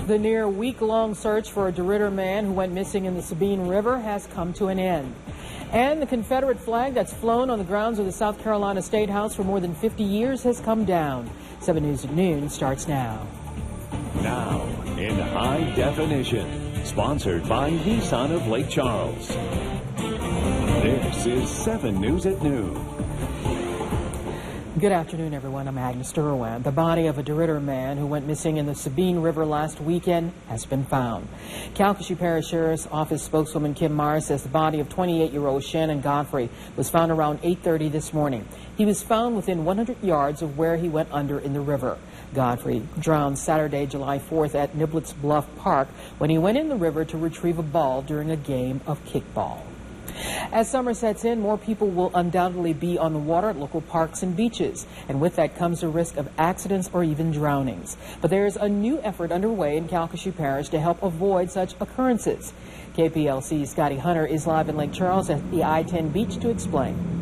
The near week-long search for a DeRidder man who went missing in the Sabine River has come to an end. And the Confederate flag that's flown on the grounds of the South Carolina State House for more than 50 years has come down. 7 News at Noon starts now. Now, in high definition, sponsored by Nissan of Lake Charles. This is 7 News at Noon. Good afternoon, everyone. I'm Agnes Derwin. The body of a DeRidder man who went missing in the Sabine River last weekend has been found. Calcasieu Parish Sheriff's Office spokeswoman Kim Myers says the body of 28-year-old Shannon Godfrey was found around 8:30 this morning. He was found within 100 yards of where he went under in the river. Godfrey drowned Saturday, July 4th at Niblets Bluff Park when he went in the river to retrieve a ball during a game of kickball. As summer sets in, more people will undoubtedly be on the water at local parks and beaches, and with that comes the risk of accidents or even drownings. But there's a new effort underway in Calcasieu Parish to help avoid such occurrences. KPLC's Scotty Hunter is live in Lake Charles at the I-10 beach to explain.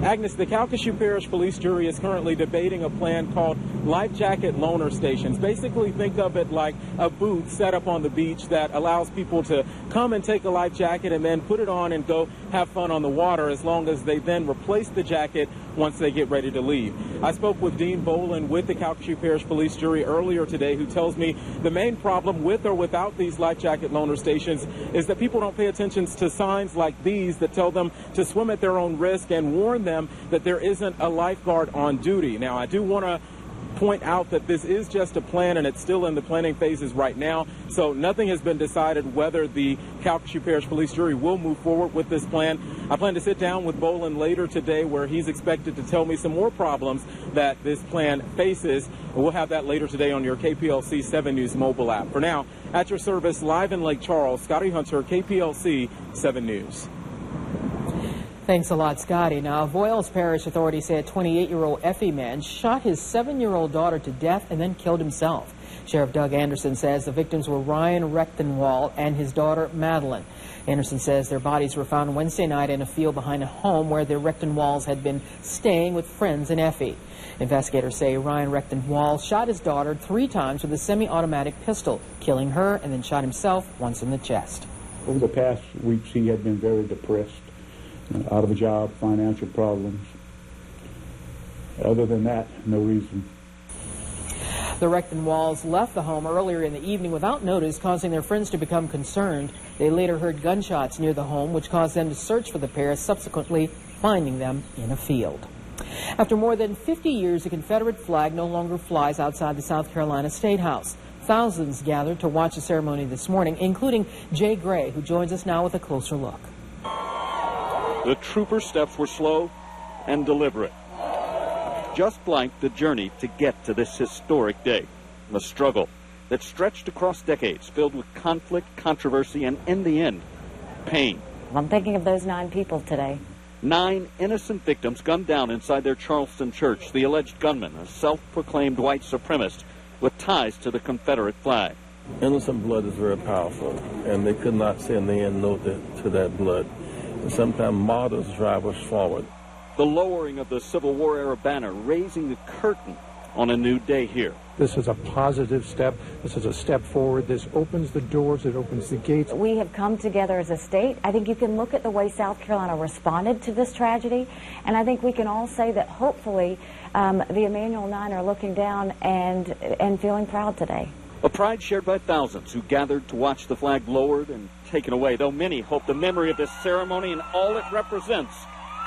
Agnes, the Calcasieu Parish Police Jury is currently debating a plan called life jacket loaner stations. Basically, think of it like a booth set up on the beach that allows people to come and take a life jacket and then put it on and go have fun on the water, as long as they then replace the jacket once they get ready to leave. I spoke with Dean Boland with the Calcasieu Parish Police Jury earlier today, who tells me the main problem with or without these life jacket loaner stations is that people don't pay attention to signs like these that tell them to swim at their own risk and warn them that there isn't a lifeguard on duty. Now, I do want to point out that this is just a plan and it's still in the planning phases right now, so nothing has been decided whether the Calcasieu Parish Police Jury will move forward with this plan. I plan to sit down with Boland later today, where he's expected to tell me some more problems that this plan faces. We'll have that later today on your KPLC 7 News mobile app. For now, at your service live in Lake Charles, Scotty Hunter, KPLC 7 News. Thanks a lot, Scotty. Now, Voiles Parish authorities say a 28-year-old Effie man shot his 7-year-old daughter to death and then killed himself. Sheriff Doug Anderson says the victims were Ryan Rechtenwald and his daughter, Madeline. Anderson says their bodies were found Wednesday night in a field behind a home where the Rechtenwalds had been staying with friends in Effie. Investigators say Ryan Rechtenwald shot his daughter 3 times with a semi-automatic pistol, killing her, and then shot himself once in the chest. Over the past weeks, he had been very depressed. Out of a job, financial problems. Other than that, no reason. The Rechtenwalds left the home earlier in the evening without notice, causing their friends to become concerned. They later heard gunshots near the home, which caused them to search for the pair, subsequently finding them in a field. After more than 50 years, the Confederate flag no longer flies outside the South Carolina State House. Thousands gathered to watch the ceremony this morning, including Jay Gray, who joins us now with a closer look. The troopers' steps were slow and deliberate, just like the journey to get to this historic day. A struggle that stretched across decades, filled with conflict, controversy, and in the end, pain. I'm thinking of those 9 people today. 9 innocent victims gunned down inside their Charleston church. The alleged gunman, a self-proclaimed white supremacist with ties to the Confederate flag. Innocent blood is very powerful, and they could not say in the end no to that blood. Sometimes martyrs drive us forward. The lowering of the Civil War era banner, raising the curtain on a new day here. This is a positive step. This is a step forward. This opens the doors. It opens the gates. We have come together as a state. I think you can look at the way South Carolina responded to this tragedy, and I think we can all say that hopefully the Emanuel 9 are looking down and feeling proud today. A pride shared by thousands who gathered to watch the flag lowered and taken away, though many hope the memory of this ceremony and all it represents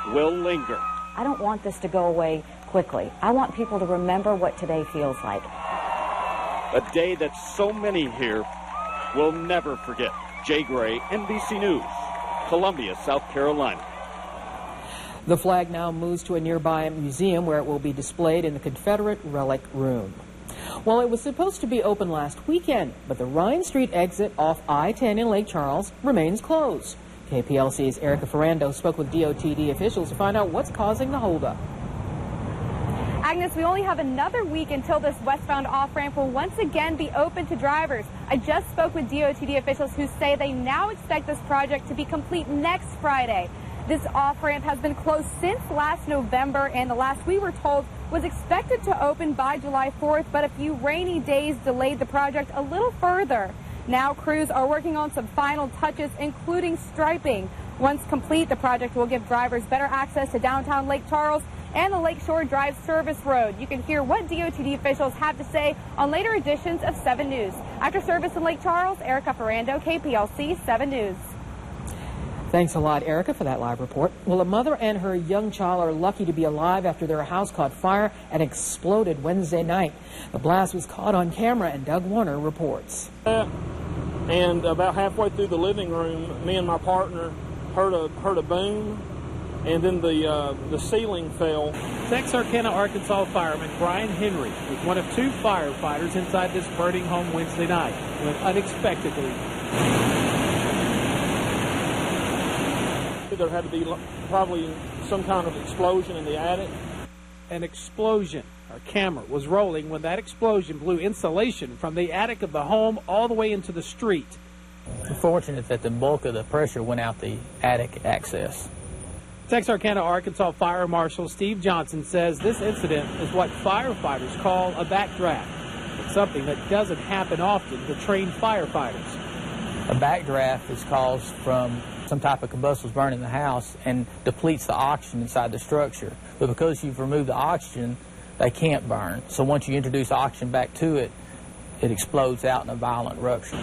will linger. I don't want this to go away quickly. I want people to remember what today feels like. A day that so many here will never forget. Jay Gray, NBC News, Columbia, South Carolina. The flag now moves to a nearby museum where it will be displayed in the Confederate Relic Room. Well, it was supposed to be open last weekend, but the Ryan Street exit off I-10 in Lake Charles remains closed. KPLC's Erica Ferrando spoke with DOTD officials to find out what's causing the holdup. Agnes, we only have another week until this westbound off-ramp will once again be open to drivers. I just spoke with DOTD officials who say they now expect this project to be complete next Friday. This off-ramp has been closed since last November, and the last we were told, was expected to open by July 4th, but a few rainy days delayed the project a little further. Now crews are working on some final touches, including striping. Once complete, the project will give drivers better access to downtown Lake Charles and the Lakeshore Drive Service Road. You can hear what DOTD officials have to say on later editions of 7 News. After service in Lake Charles, Erica Ferrando, KPLC 7 News. Thanks a lot, Erica, for that live report. Well, a mother and her young child are lucky to be alive after their house caught fire and exploded Wednesday night. The blast was caught on camera, and Doug Warner reports. And about halfway through the living room, me and my partner heard a boom, and then the ceiling fell. Texarkana, Arkansas fireman Brian Henry was one of 2 firefighters inside this burning home Wednesday night when unexpectedly there had to be probably some kind of explosion in the attic. An explosion. Our camera was rolling when that explosion blew insulation from the attic of the home all the way into the street. We're fortunate that the bulk of the pressure went out the attic access. Texarkana, Arkansas Fire Marshal Steve Johnson says this incident is what firefighters call a backdraft. It's something that doesn't happen often to trained firefighters. A backdraft is caused from some type of combustibles burning the house and depletes the oxygen inside the structure. But because you've removed the oxygen, they can't burn. So once you introduce oxygen back to it, it explodes out in a violent rupture.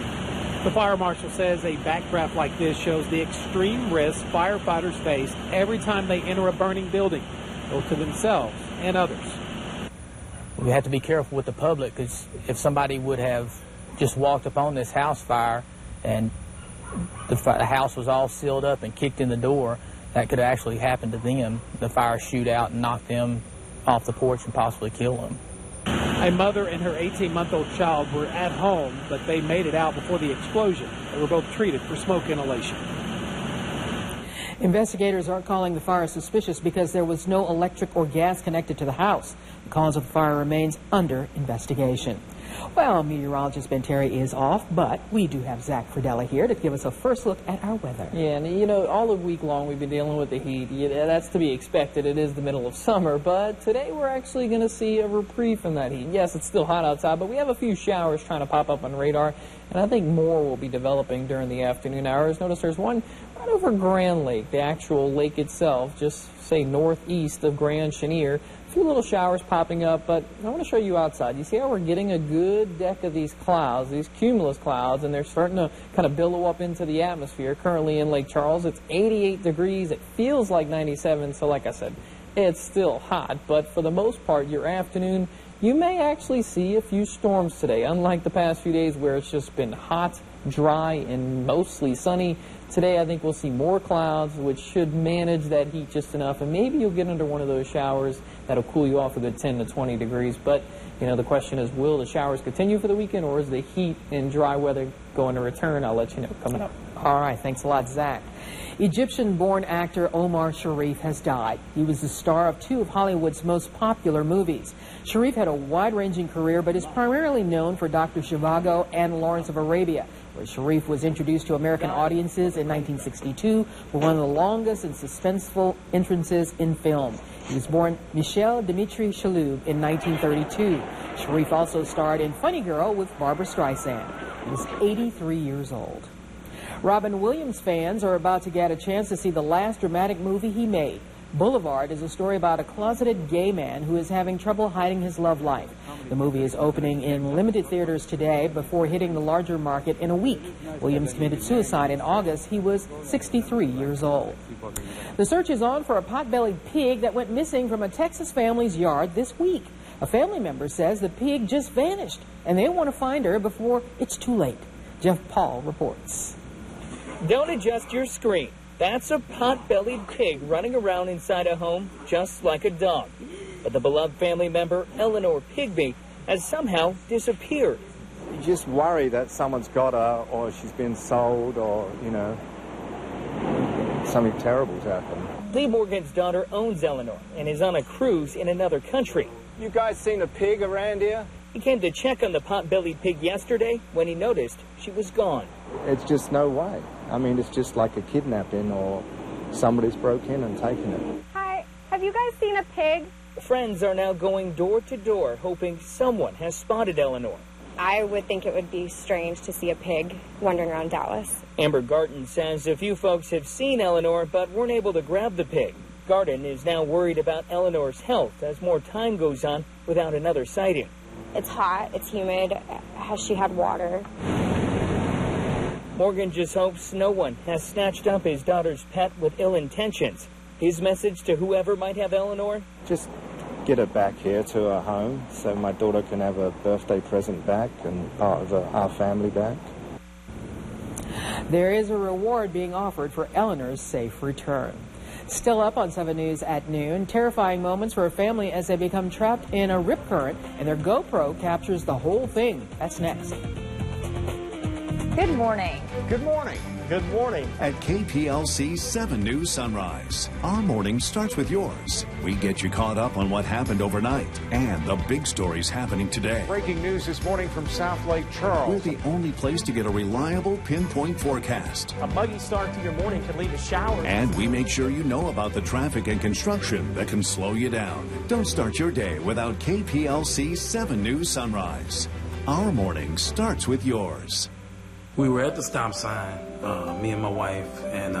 The fire marshal says a backdraft like this shows the extreme risk firefighters face every time they enter a burning building, both to themselves and others. We have to be careful with the public, because if somebody would have just walked up on this house fire and the house was all sealed up and kicked in the door, that could actually happen to them. The fire shoot out and knock them off the porch and possibly kill them. A mother and her 18-month-old child were at home, but they made it out before the explosion. They were both treated for smoke inhalation. Investigators are calling the fire suspicious because there was no electric or gas connected to the house. The cause of the fire remains under investigation. Well, meteorologist Ben Terry is off, but we do have Zach Fridella here to give us a first look at our weather. Yeah, and you know, all of week long we've been dealing with the heat. Yeah, that's to be expected. It is the middle of summer, but today we're actually going to see a reprieve from that heat. Yes, it's still hot outside, but we have a few showers trying to pop up on radar, and I think more will be developing during the afternoon hours. Notice there's one right over Grand Lake, the actual lake itself, just say northeast of Grand Chenier. A few little showers popping up, but I want to show you outside. You see how we're getting a good deck of these clouds, these cumulus clouds, and they're starting to kind of billow up into the atmosphere. Currently in Lake Charles, it's 88 degrees. It feels like 97, so like I said, it's still hot. But for the most part, your afternoon, you may actually see a few storms today, unlike the past few days where it's just been hot, dry, and mostly sunny. Today, I think we'll see more clouds, which should manage that heat just enough, and maybe you'll get under one of those showers that'll cool you off a good 10 to 20 degrees. But, you know, the question is, will the showers continue for the weekend, or is the heat and dry weather going to return? I'll let you know coming up. All right, thanks a lot, Zach. Egyptian-born actor Omar Sharif has died. He was the star of 2 of Hollywood's most popular movies. Sharif had a wide-ranging career, but is primarily known for Dr. Zhivago and Lawrence of Arabia, where Sharif was introduced to American audiences in 1962 for one of the longest and suspenseful entrances in film. He was born Michel Dimitri Shaloub in 1932. Sharif also starred in Funny Girl with Barbra Streisand. He was 83 years old. Robin Williams fans are about to get a chance to see the last dramatic movie he made. Boulevard is a story about a closeted gay man who is having trouble hiding his love life. The movie is opening in limited theaters today before hitting the larger market in a week. Williams committed suicide in August. He was 63 years old. The search is on for a pot-bellied pig that went missing from a Texas family's yard this week. A family member says the pig just vanished, and they want to find her before it's too late. Jeff Paul reports. Don't adjust your screen. That's a pot-bellied pig running around inside a home just like a dog. But the beloved family member, Eleanor Pigby, has somehow disappeared. You just worry that someone's got her, or she's been sold, or, you know, something terrible's happened. Lee Morgan's daughter owns Eleanor and is on a cruise in another country. You guys seen a pig around here? He came to check on the pot-bellied pig yesterday when he noticed she was gone. It's just no way. I mean, it's just like a kidnapping, or somebody's broke in and taken it. Hi, have you guys seen a pig? Friends are now going door to door, hoping someone has spotted Eleanor. I would think it would be strange to see a pig wandering around Dallas. Amber Garten says a few folks have seen Eleanor but weren't able to grab the pig. Garten is now worried about Eleanor's health as more time goes on without another sighting. It's hot, it's humid. Has she had water? Morgan just hopes no one has snatched up his daughter's pet with ill intentions. His message to whoever might have Eleanor? Just get her back here to her home so my daughter can have a birthday present back and part of our family back. There is a reward being offered for Eleanor's safe return. Still up on 7 News at noon, terrifying moments for a family as they become trapped in a rip current and their GoPro captures the whole thing. That's next. Good morning. Good morning. Good morning. At KPLC 7 News Sunrise, our morning starts with yours. We get you caught up on what happened overnight and the big stories happening today. Breaking news this morning from South Lake Charles. We're the only place to get a reliable pinpoint forecast. A muggy start to your morning could lead to showers. And we make sure you know about the traffic and construction that can slow you down. Don't start your day without KPLC 7 News Sunrise. Our morning starts with yours. We were at the stop sign, me and my wife, and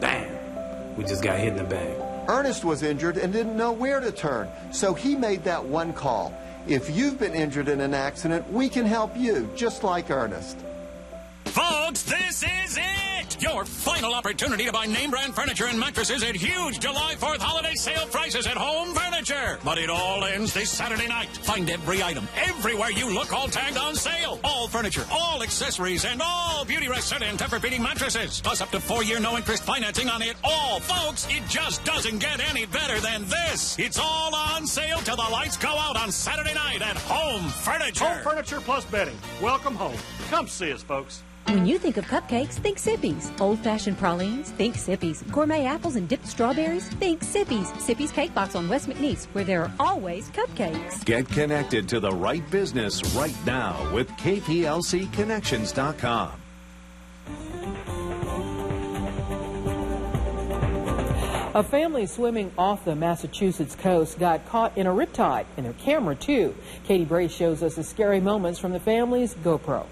bam, we just got hit in the back. Ernest was injured and didn't know where to turn, so he made that one call. If you've been injured in an accident, we can help you, just like Ernest. Folks, this is it! Your final opportunity to buy name brand furniture and mattresses at huge July 4th holiday sale prices at Home Furniture. But it all ends this Saturday night. Find every item, everywhere you look, all tagged on sale. All furniture, all accessories, and all Beauty Rest and Tempur-Pedic mattresses. Plus up to 4-year no-interest financing on it all. Folks, it just doesn't get any better than this. It's all on sale till the lights go out on Saturday night at Home Furniture. Home Furniture plus bedding. Welcome home. Come see us, folks. When you think of cupcakes, think Sippy's. Old-fashioned pralines, think Sippy's. Gourmet apples and dipped strawberries, think Sippy's. Sippy's Cake Box on West McNeese, where there are always cupcakes. Get connected to the right business right now with KPLCconnections.com. A family swimming off the Massachusetts coast got caught in a riptide, and their camera, too. Katie Bray shows us the scary moments from the family's GoPro.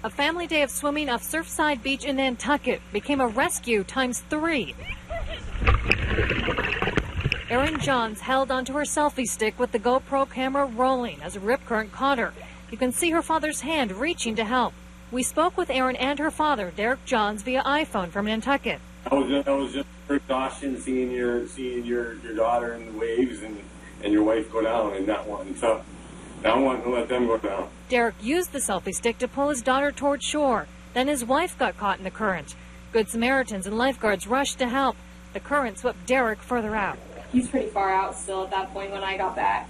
A family day of swimming off Surfside Beach in Nantucket became a rescue ×3. Erin Johns held onto her selfie stick with the GoPro camera rolling as a rip current caught her. You can see her father's hand reaching to help. We spoke with Erin and her father, Derek Johns, via iPhone from Nantucket. I was just exhaustion seeing your daughter in the waves and your wife go down and not wanting to let them go down. Derek used the selfie stick to pull his daughter toward shore. Then his wife got caught in the current. Good Samaritans and lifeguards rushed to help. The current swept Derek further out. He's pretty far out still at that point when I got back.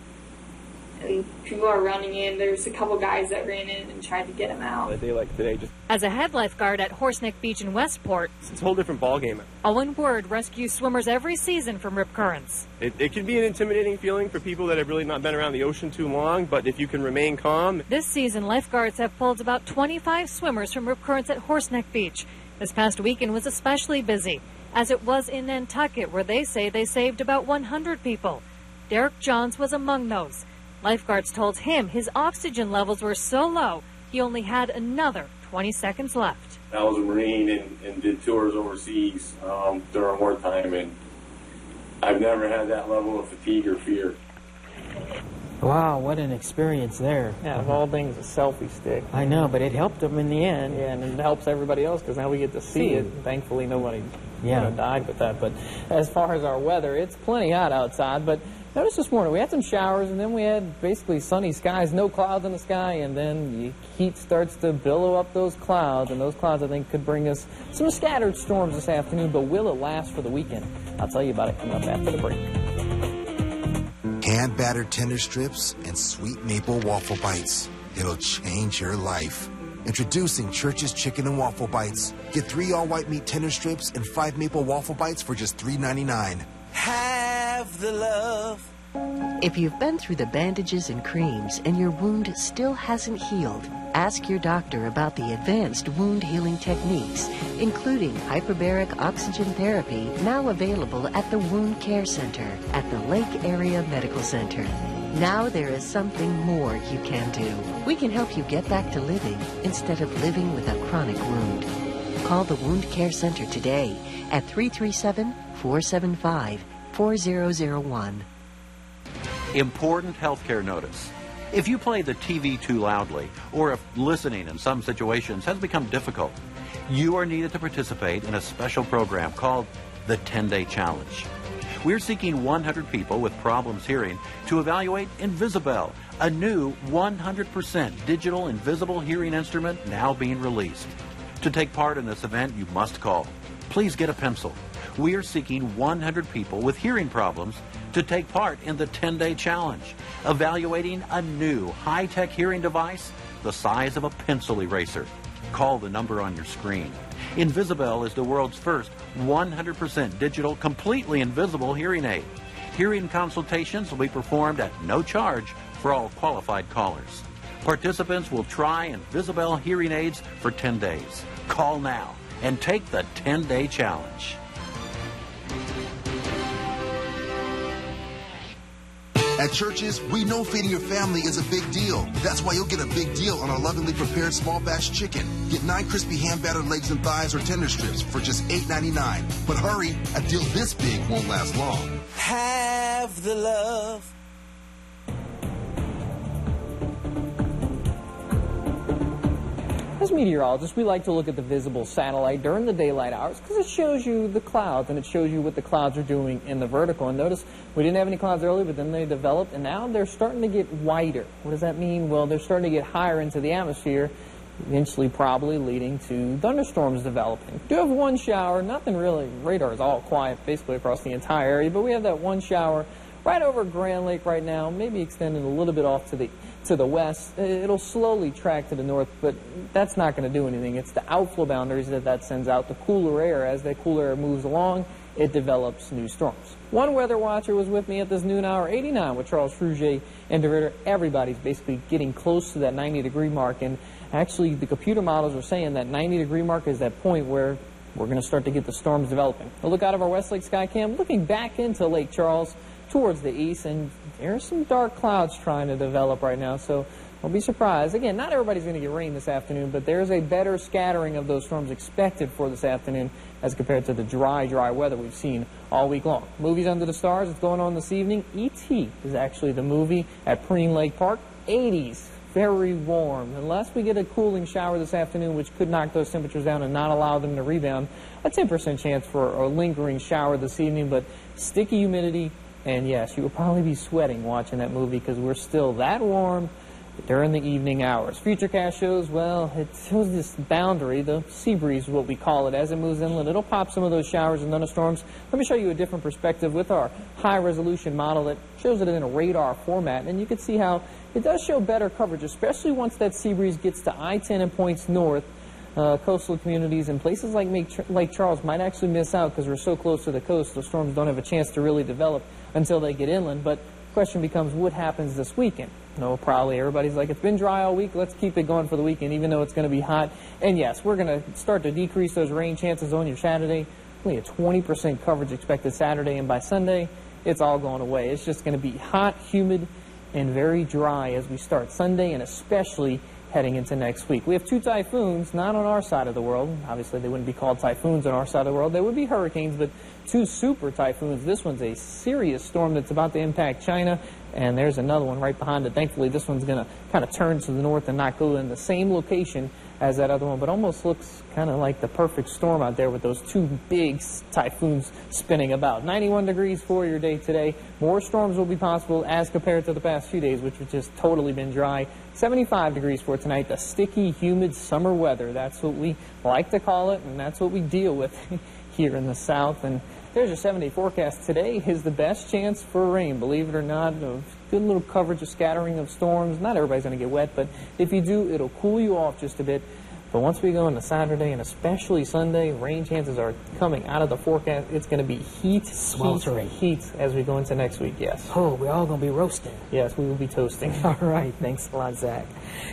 And people are running in. There's a couple guys that ran in and tried to get him out. A day like today, just as a head lifeguard at Horseneck Beach in Westport, it's a whole different ballgame. Owen Word rescues swimmers every season from rip currents. It can be an intimidating feeling for people that have really not been around the ocean too long, but if you can remain calm. This season, lifeguards have pulled about 25 swimmers from rip currents at Horseneck Beach. This past weekend was especially busy, as it was in Nantucket, where they say they saved about 100 people. Derek Johns was among those. Lifeguards told him his oxygen levels were so low, he only had another 20 seconds left. I was a Marine and did tours overseas during wartime, and I've never had that level of fatigue or fear. Wow, what an experience there. Yeah, of all things, a selfie stick. I know, but it helped them in the end. Yeah, and it helps everybody else because now we get to see it. Thankfully, nobody died with that. But as far as our weather, it's plenty hot outside. But notice this morning, we had some showers, and then we had basically sunny skies, no clouds in the sky, and then the heat starts to billow up those clouds, and those clouds, I think, could bring us some scattered storms this afternoon, but will it last for the weekend? I'll tell you about it coming up after the break. Hand-battered tender strips and sweet maple waffle bites. It'll change your life. Introducing Church's Chicken and Waffle Bites. Get 3 all-white meat tender strips and 5 maple waffle bites for just $3.99. Have the love. If you've been through the bandages and creams and your wound still hasn't healed, Ask your doctor about the advanced wound healing techniques, including hyperbaric oxygen therapy, now available at the Wound Care Center at the Lake Area Medical Center. Now there is something more you can do. We can help you get back to living instead of living with a chronic wound. Call the Wound Care Center today at 337-475-4001. Important healthcare notice. If you play the TV too loudly, or if listening in some situations has become difficult, you are needed to participate in a special program called the 10-Day Challenge. We're seeking 100 people with problems hearing to evaluate Invisibel, a new 100% digital invisible hearing instrument now being released. To take part in this event, you must call. Please get a pencil. We are seeking 100 people with hearing problems to take part in the 10-Day Challenge, evaluating a new high-tech hearing device the size of a pencil eraser. Call the number on your screen. Invisibel is the world's first 100% digital, completely invisible hearing aid. Hearing consultations will be performed at no charge for all qualified callers. Participants will try Invisibel hearing aids for 10 days. Call now and take the 10-Day Challenge. At Church's, we know feeding your family is a big deal. That's why you'll get a big deal on our lovingly prepared small batch chicken. Get 9 crispy hand-battered legs and thighs or tender strips for just $8.99. But hurry, a deal this big won't last long. Have the love. As meteorologists, we like to look at the visible satellite during the daylight hours because it shows you the clouds and it shows you what the clouds are doing in the vertical. And notice we didn't have any clouds earlier, but then they developed, and now they're starting to get wider. What does that mean? Well, they're starting to get higher into the atmosphere, eventually probably leading to thunderstorms developing. Do have one shower, nothing really. Radar is all quiet basically across the entire area, but we have that one shower right over Grand Lake right now, maybe extending a little bit off to the west. It'll slowly track to the north, but that's not going to do anything. It's the outflow boundaries that sends out the cooler air. As that cooler air moves along, it develops new storms. One weather watcher was with me at this noon hour 89 with Charles Frugier and DeRitter. Everybody's basically getting close to that 90-degree mark, and actually the computer models are saying that 90-degree mark is that point where we're going to start to get the storms developing. A look out of our Westlake Skycam, looking back into Lake Charles towards the east, and there's some dark clouds trying to develop right now, so don't be surprised. Again, not everybody's going to get rain this afternoon, but there's a better scattering of those storms expected for this afternoon as compared to the dry weather we've seen all week long. Movies Under the Stars, it's going on this evening. E.T. is actually the movie at Preen Lake Park. 80s, very warm. Unless we get a cooling shower this afternoon, which could knock those temperatures down and not allow them to rebound, a 10% chance for a lingering shower this evening, but sticky humidity. And yes, you will probably be sweating watching that movie because we're still that warm during the evening hours. Futurecast shows, well, it shows this boundary, the sea breeze is what we call it. As it moves inland, it'll pop some of those showers and thunderstorms. Let me show you a different perspective with our high-resolution model that shows it in a radar format. And you can see how it does show better coverage, especially once that sea breeze gets to I-10 and points north. Coastal communities and places like Lake Charles might actually miss out because we're so close to the coast. The storms don't have a chance to really develop until they get inland. But the question becomes, what happens this weekend? No, probably everybody's like, it's been dry all week. Let's keep it going for the weekend, even though it's going to be hot. And yes, we're going to start to decrease those rain chances on your Saturday. Only a 20% coverage expected Saturday, and by Sunday, it's all going away. It's just going to be hot, humid, and very dry as we start Sunday, and especially heading into next week. We have 2 typhoons, not on our side of the world. Obviously, they wouldn't be called typhoons on our side of the world. They would be hurricanes, but 2 super typhoons. This one's a serious storm that's about to impact China, and there's another one right behind it. Thankfully, this one's going to kind of turn to the north and not go in the same location as that other one, but almost looks kind of like the perfect storm out there with those 2 big typhoons spinning about. 91 degrees for your day today. More storms will be possible as compared to the past few days, which have just totally been dry. 75 degrees for tonight. The sticky, humid summer weather. That's what we like to call it, and that's what we deal with here in the South. And there's your 7-day forecast. Today is the best chance for rain, believe it or not. A good little coverage of scattering of storms. Not everybody's going to get wet, but if you do, it'll cool you off just a bit. But once we go into Saturday and especially Sunday, rain chances are coming out of the forecast. It's going to be heat as we go into next week, yes. Oh, we're all going to be roasting. Yes, we will be toasting. All right, thanks a lot, Zach.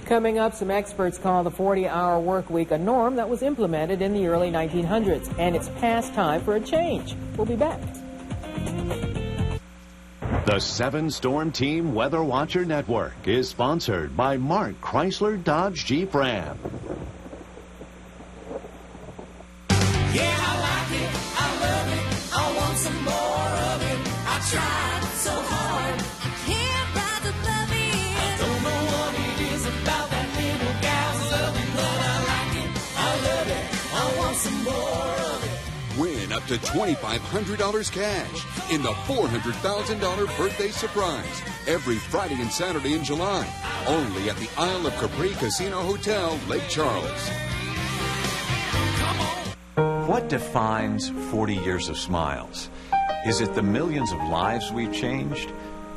Coming up, some experts call the 40-hour work week a norm that was implemented in the early 1900s, and it's past time for a change. We'll be back. The 7 Storm Team Weather Watcher Network is sponsored by Mark Chrysler Dodge Jeep Ram. Yeah, I like it, I love it, I want some more of it. I tried so hard, I can't ride above it. I don't know what it is about that little gal's loving, but I like it, I love it, I want some more of it. Win up to $2,500 cash in the $400,000 birthday surprise every Friday and Saturday in July, only at the Isle of Capri Casino Hotel, Lake Charles. What defines 40 years of smiles? Is it the millions of lives we've changed?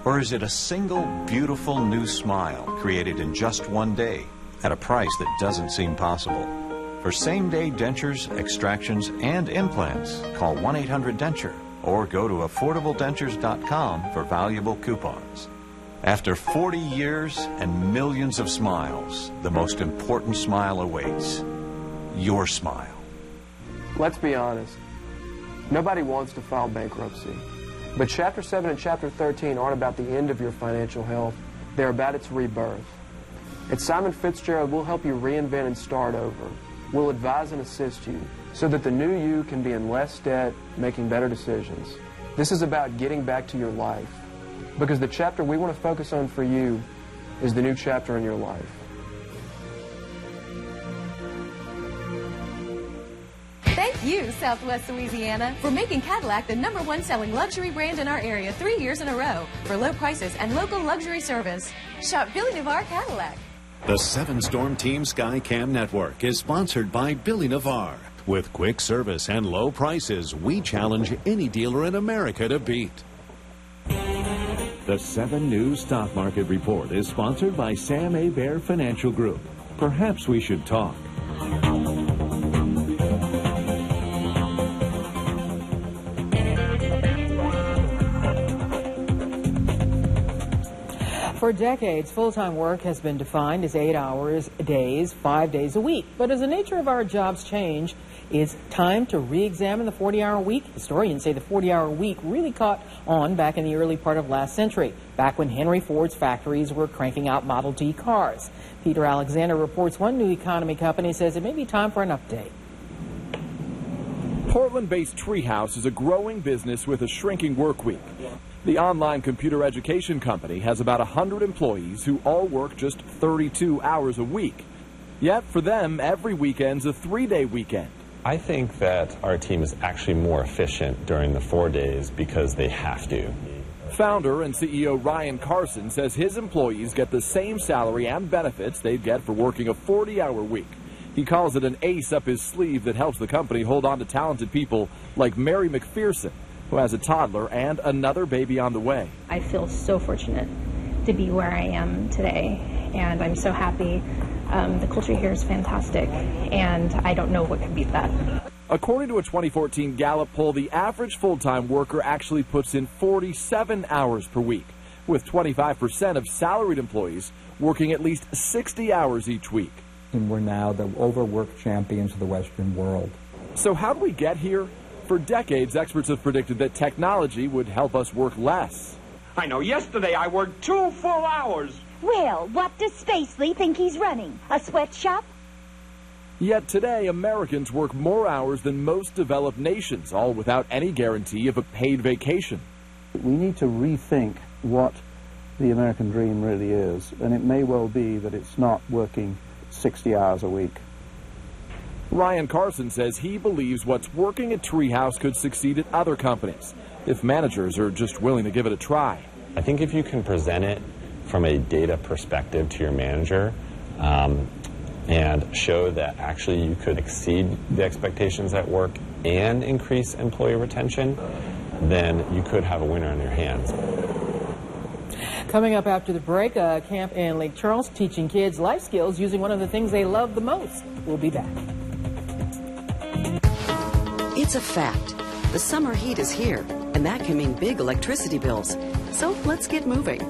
Or is it a single beautiful new smile created in just one day at a price that doesn't seem possible? For same-day dentures, extractions, and implants, call 1-800-DENTURE or go to affordabledentures.com for valuable coupons. After 40 years and millions of smiles, the most important smile awaits. Your smile. Let's be honest. Nobody wants to file bankruptcy. But Chapter 7 and Chapter 13 aren't about the end of your financial health. They're about its rebirth. At Simon Fitzgerald, we'll help you reinvent and start over. We'll advise and assist you so that the new you can be in less debt, making better decisions. This is about getting back to your life. Because the chapter we want to focus on for you is the new chapter in your life. Thank you, Southwest Louisiana, for making Cadillac the #1 selling luxury brand in our area 3 years in a row for low prices and local luxury service. Shop Billy Navarre Cadillac. The 7 Storm Team Skycam Network is sponsored by Billy Navarre. With quick service and low prices, we challenge any dealer in America to beat. The 7 News Stock Market Report is sponsored by Sam A. Baer Financial Group. Perhaps we should talk. For decades, full-time work has been defined as 8 hours a day, 5 days a week. But as the nature of our jobs change, it's time to re-examine the 40-hour week. Historians say the 40-hour week really caught on back in the early part of last century, back when Henry Ford's factories were cranking out Model T cars. Peter Alexander reports one new economy company says it may be time for an update. Portland-based Treehouse is a growing business with a shrinking work week. The online computer education company has about 100 employees who all work just 32 hours a week. Yet for them, every weekend's a 3-day weekend. I think that our team is actually more efficient during the 4 days because they have to. Founder and CEO Ryan Carson says his employees get the same salary and benefits they'd get for working a 40-hour week. He calls it an ace up his sleeve that helps the company hold on to talented people like Mary McPherson, who has a toddler and another baby on the way. I feel so fortunate to be where I am today, and I'm so happy. The culture here is fantastic, and I don't know what could beat that. According to a 2014 Gallup poll, the average full-time worker actually puts in 47 hours per week, with 25% of salaried employees working at least 60 hours each week. And we're now the overworked champions of the Western world. So how do we get here? For decades, experts have predicted that technology would help us work less. I know yesterday I worked 2 full hours. Well, what does Spacely think he's running? A sweatshop? Yet today, Americans work more hours than most developed nations, all without any guarantee of a paid vacation. We need to rethink what the American dream really is, and it may well be that it's not working 60 hours a week. Ryan Carson says he believes what's working at Treehouse could succeed at other companies, if managers are just willing to give it a try. I think if you can present it from a data perspective to your manager and show that actually you could exceed the expectations at work and increase employee retention, then you could have a winner on your hands. Coming up after the break, a camp in Lake Charles teaching kids life skills using one of the things they love the most. We'll be back. It's a fact. The summer heat is here, and that can mean big electricity bills. So let's get moving.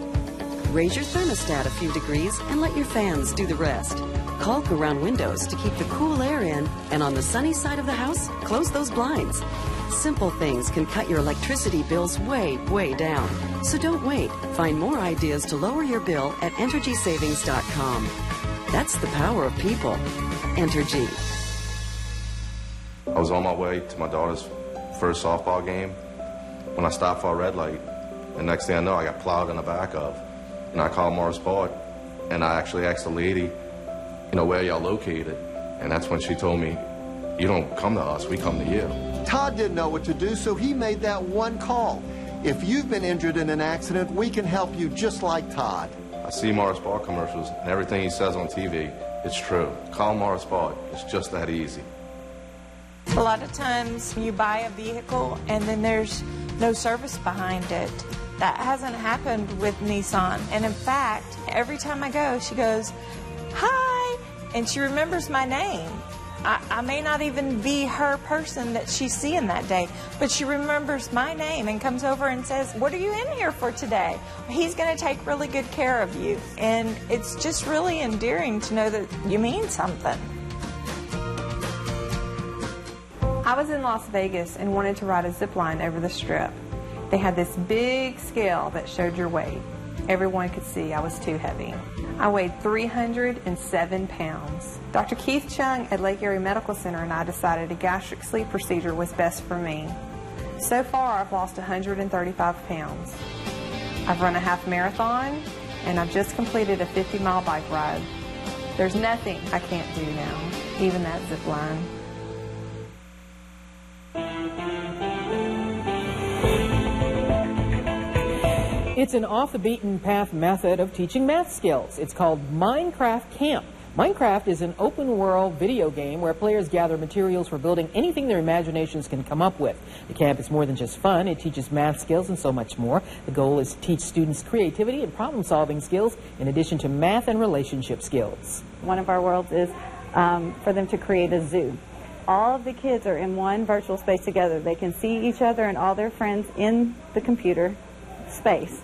Raise your thermostat a few degrees and let your fans do the rest. Caulk around windows to keep the cool air in, and on the sunny side of the house, close those blinds. Simple things can cut your electricity bills way, way down. So don't wait. Find more ideas to lower your bill at EnergySavings.com. That's the power of people. Entergy. I was on my way to my daughter's first softball game when I stopped for a red light. And next thing I know, I got plowed in the back of. And I called Morris Bart, and I actually asked the lady, where y'all located? And that's when she told me, you don't come to us, we come to you. Todd didn't know what to do, so he made that one call. If you've been injured in an accident, we can help you just like Todd. I see Morris Bart commercials, and everything he says on TV, it's true. Call Morris Bart. It's just that easy. A lot of times you buy a vehicle and then there's no service behind it. That hasn't happened with Nissan. And in fact, every time I go, she goes, "Hi," and she remembers my name. I may not even be her person that she's seeing that day, but she remembers my name and comes over and says, "What are you in here for today?" He's going to take really good care of you. And it's just really endearing to know that you mean something. I was in Las Vegas and wanted to ride a zip line over the Strip. They had this big scale that showed your weight. Everyone could see I was too heavy. I weighed 307 pounds. Dr. Keith Chung at Lake Erie Medical Center and I decided a gastric sleeve procedure was best for me. So far, I've lost 135 pounds. I've run a half marathon, and I've just completed a 50-mile bike ride. There's nothing I can't do now, even that zip line. It's an off-the-beaten-path method of teaching math skills. It's called Minecraft Camp. Minecraft is an open-world video game where players gather materials for building anything their imaginations can come up with. The camp is more than just fun. It teaches math skills and so much more. The goal is to teach students creativity and problem-solving skills in addition to math and relationship skills. One of our worlds is for them to create a zoo. All of the kids are in one virtual space together. They can see each other and all their friends in the computer space.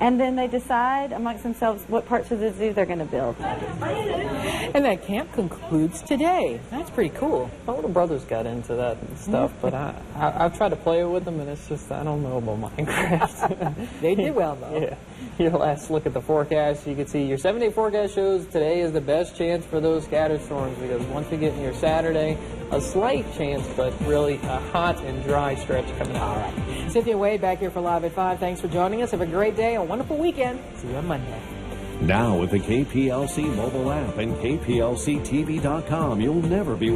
And then they decide amongst themselves what parts of the zoo they're going to build. And that camp concludes today. That's pretty cool. My older brothers got into that and stuff, but I've tried to play it with them, and it's just, I don't know about Minecraft. They did well, though. Yeah. Your last look at the forecast, you can see your 7-day forecast shows today is the best chance for those scatter storms, because once we get in your Saturday, a slight chance, but really a hot and dry stretch coming out. All right. Cynthia Wade back here for Live at 5. Thanks for joining us. Have a great day, a wonderful weekend. See you on Monday. Now with the KPLC mobile app and KPLCTV.com, you'll never be